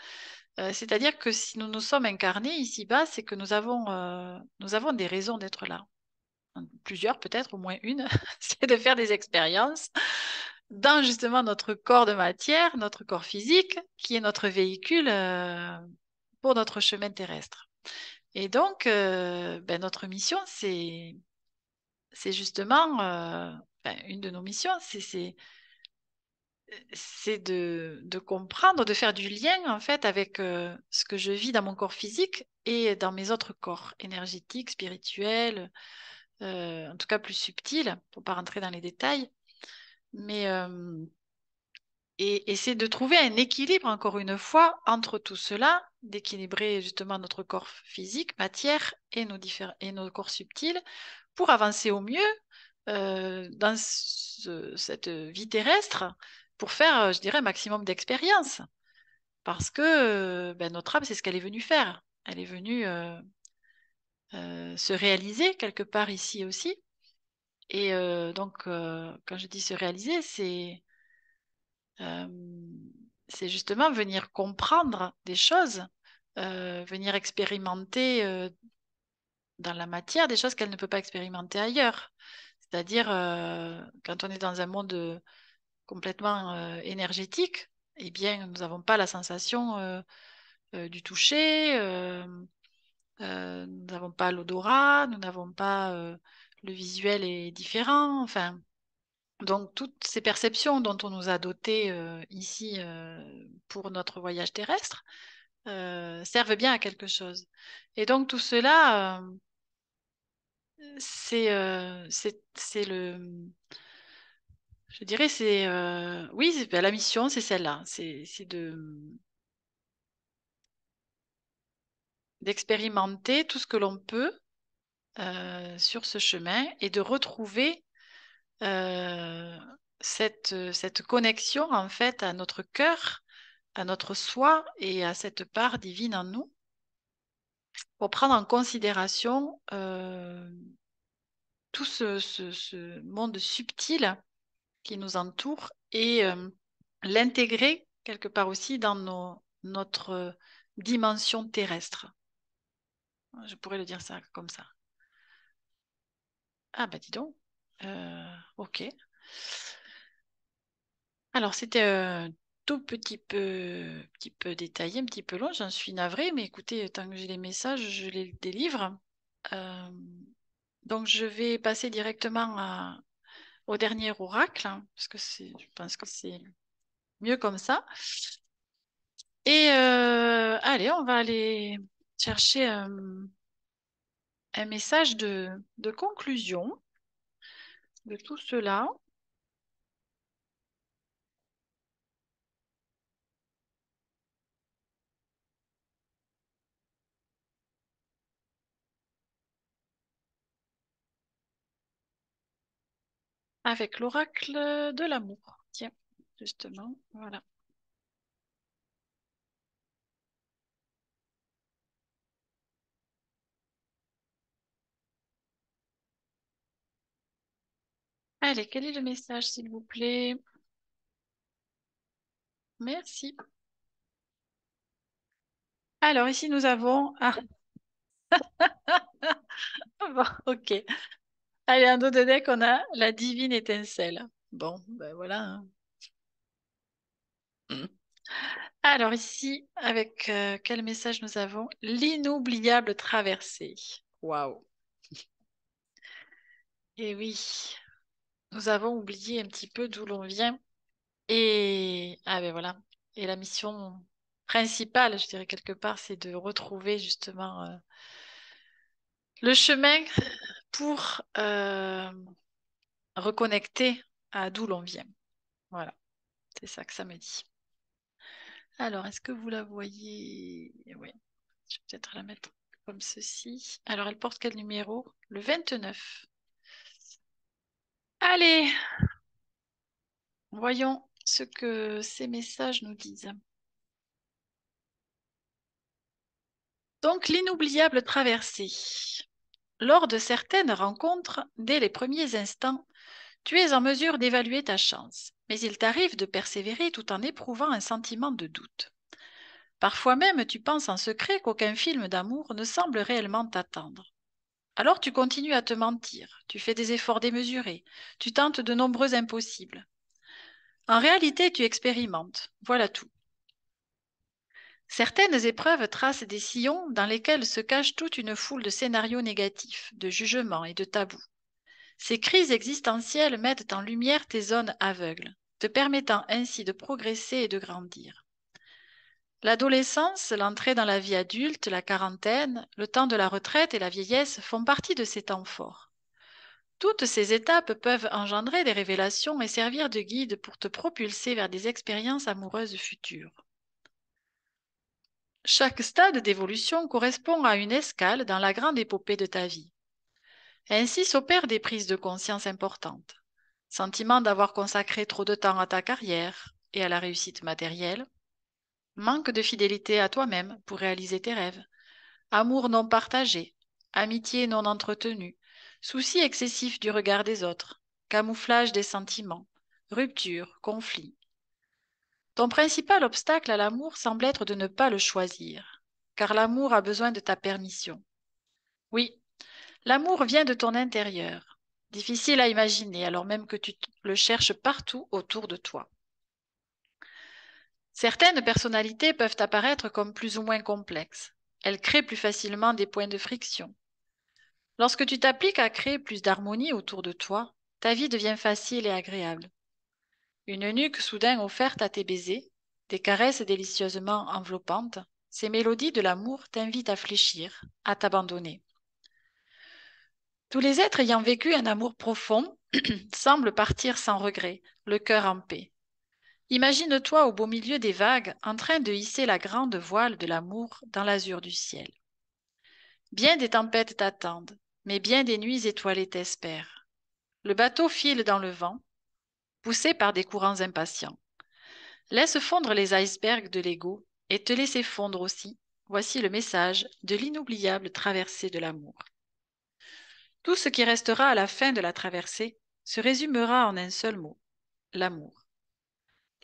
C'est-à-dire que si nous nous sommes incarnés ici-bas, c'est que nous avons des raisons d'être là. Plusieurs peut-être, au moins une, c'est de faire des expériences dans justement notre corps de matière, notre corps physique, qui est notre véhicule pour notre chemin terrestre. Et donc, notre mission, c'est justement, une de nos missions, c'est de comprendre, de faire du lien en fait avec ce que je vis dans mon corps physique et dans mes autres corps énergétiques, spirituels, en tout cas plus subtils, pour pas rentrer dans les détails. Mais et c'est de trouver un équilibre encore une fois entre tout cela, d'équilibrer justement notre corps physique, matière et nos corps subtils pour avancer au mieux dans cette vie terrestre pour faire, je dirais, un maximum d'expérience. Parce que notre âme, c'est ce qu'elle est venue faire. Elle est venue se réaliser quelque part ici aussi. Et donc, quand je dis se réaliser, euh, c'est justement venir comprendre des choses, venir expérimenter dans la matière des choses qu'elle ne peut pas expérimenter ailleurs. C'est-à-dire, quand on est dans un monde complètement énergétique, eh bien, nous n'avons pas la sensation du toucher, nous n'avons pas l'odorat, nous n'avons pas le visuel est différent. Enfin, donc toutes ces perceptions dont on nous a dotés ici pour notre voyage terrestre servent bien à quelque chose. Et donc tout cela, c'est je dirais, oui, la mission, c'est celle-là, c'est d'expérimenter tout ce que l'on peut sur ce chemin et de retrouver euh, cette connexion en fait à notre cœur, à notre soi et à cette part divine en nous pour prendre en considération tout ce monde subtil qui nous entoure et l'intégrer quelque part aussi dans notre dimension terrestre. Je pourrais le dire ça comme ça. Ah bah dis donc. Ok. Alors c'était un tout petit peu détaillé, un petit peu long, j'en suis navrée, mais écoutez, tant que j'ai les messages, je les délivre. Euh, donc je vais passer directement au dernier oracle, hein, parce que je pense que c'est mieux comme ça. Et allez, on va aller chercher un message de conclusion de tout cela avec l'oracle de l'amour. Tiens, justement, voilà. Allez, quel est le message, s'il vous plaît? Merci. Alors, ici, nous avons... Ah, bon, ok. Allez, en dos de deck, on a la divine étincelle. Bon, ben voilà, hein. Mm. Alors ici, avec quel message nous avons? L'inoubliable traversée. Waouh. Et oui, nous avons oublié un petit peu d'où l'on vient. Et ah ben voilà. Et la mission principale, je dirais quelque part, c'est de retrouver justement le chemin pour reconnecter à d'où l'on vient. Voilà, c'est ça que ça me dit. Alors, est-ce que vous la voyez? Oui, je vais peut-être la mettre comme ceci. Alors, elle porte quel numéro? Le 29. Allez, Voyons ce que ces messages nous disent. Donc, l'inoubliable traversée. Lors de certaines rencontres, dès les premiers instants, tu es en mesure d'évaluer ta chance, mais il t'arrive de persévérer tout en éprouvant un sentiment de doute. Parfois même, tu penses en secret qu'aucun film d'amour ne semble réellement t'attendre. Alors tu continues à te mentir, tu fais des efforts démesurés, tu tentes de nombreux impossibles. En réalité, tu expérimentes, voilà tout. Certaines épreuves tracent des sillons dans lesquels se cache toute une foule de scénarios négatifs, de jugements et de tabous. Ces crises existentielles mettent en lumière tes zones aveugles, te permettant ainsi de progresser et de grandir. L'adolescence, l'entrée dans la vie adulte, la quarantaine, le temps de la retraite et la vieillesse font partie de ces temps forts. Toutes ces étapes peuvent engendrer des révélations et servir de guide pour te propulser vers des expériences amoureuses futures. Chaque stade d'évolution correspond à une escale dans la grande épopée de ta vie. Ainsi s'opèrent des prises de conscience importantes. Sentiment d'avoir consacré trop de temps à ta carrière et à la réussite matérielle, manque de fidélité à toi-même pour réaliser tes rêves, amour non partagé, amitié non entretenue, souci excessif du regard des autres, camouflage des sentiments, rupture, conflit. Ton principal obstacle à l'amour semble être de ne pas le choisir, car l'amour a besoin de ta permission. Oui, l'amour vient de ton intérieur. Difficile à imaginer alors même que le cherches partout autour de toi. Certaines personnalités peuvent apparaître comme plus ou moins complexes. Elles créent plus facilement des points de friction. Lorsque tu t'appliques à créer plus d'harmonie autour de toi, ta vie devient facile et agréable. Une nuque soudain offerte à tes baisers, des caresses délicieusement enveloppantes, ces mélodies de l'amour t'invitent à fléchir, à t'abandonner. Tous les êtres ayant vécu un amour profond semblent partir sans regret, le cœur en paix. Imagine-toi au beau milieu des vagues en train de hisser la grande voile de l'amour dans l'azur du ciel. Bien des tempêtes t'attendent, mais bien des nuits étoilées t'espèrent. Le bateau file dans le vent, poussé par des courants impatients. Laisse fondre les icebergs de l'ego et te laisser fondre aussi. Voici le message de l'inoubliable traversée de l'amour. Tout ce qui restera à la fin de la traversée se résumera en un seul mot, l'amour.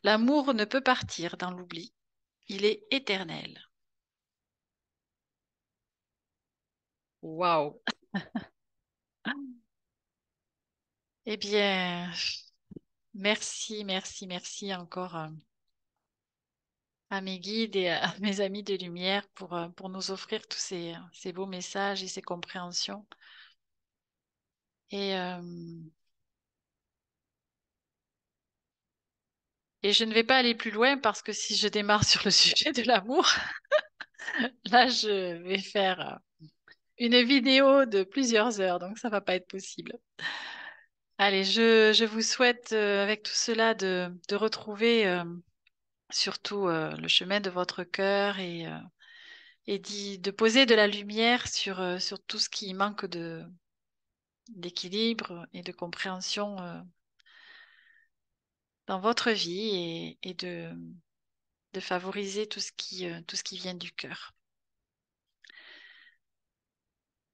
L'amour ne peut partir dans l'oubli, il est éternel. Waouh! Eh bien, merci, merci, merci encore à mes guides et à mes amis de lumière pour nous offrir tous ces beaux messages et ces compréhensions. Et, euh, et je ne vais pas aller plus loin parce que si je démarre sur le sujet de l'amour, là, je vais faire une vidéo de plusieurs heures, donc ça va pas être possible. Allez, je vous souhaite avec tout cela de retrouver surtout le chemin de votre cœur et de poser de la lumière sur tout ce qui manque d'équilibre et de compréhension dans votre vie et de favoriser tout ce qui vient du cœur.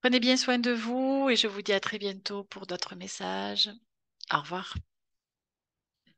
Prenez bien soin de vous et je vous dis à très bientôt pour d'autres messages. Au revoir.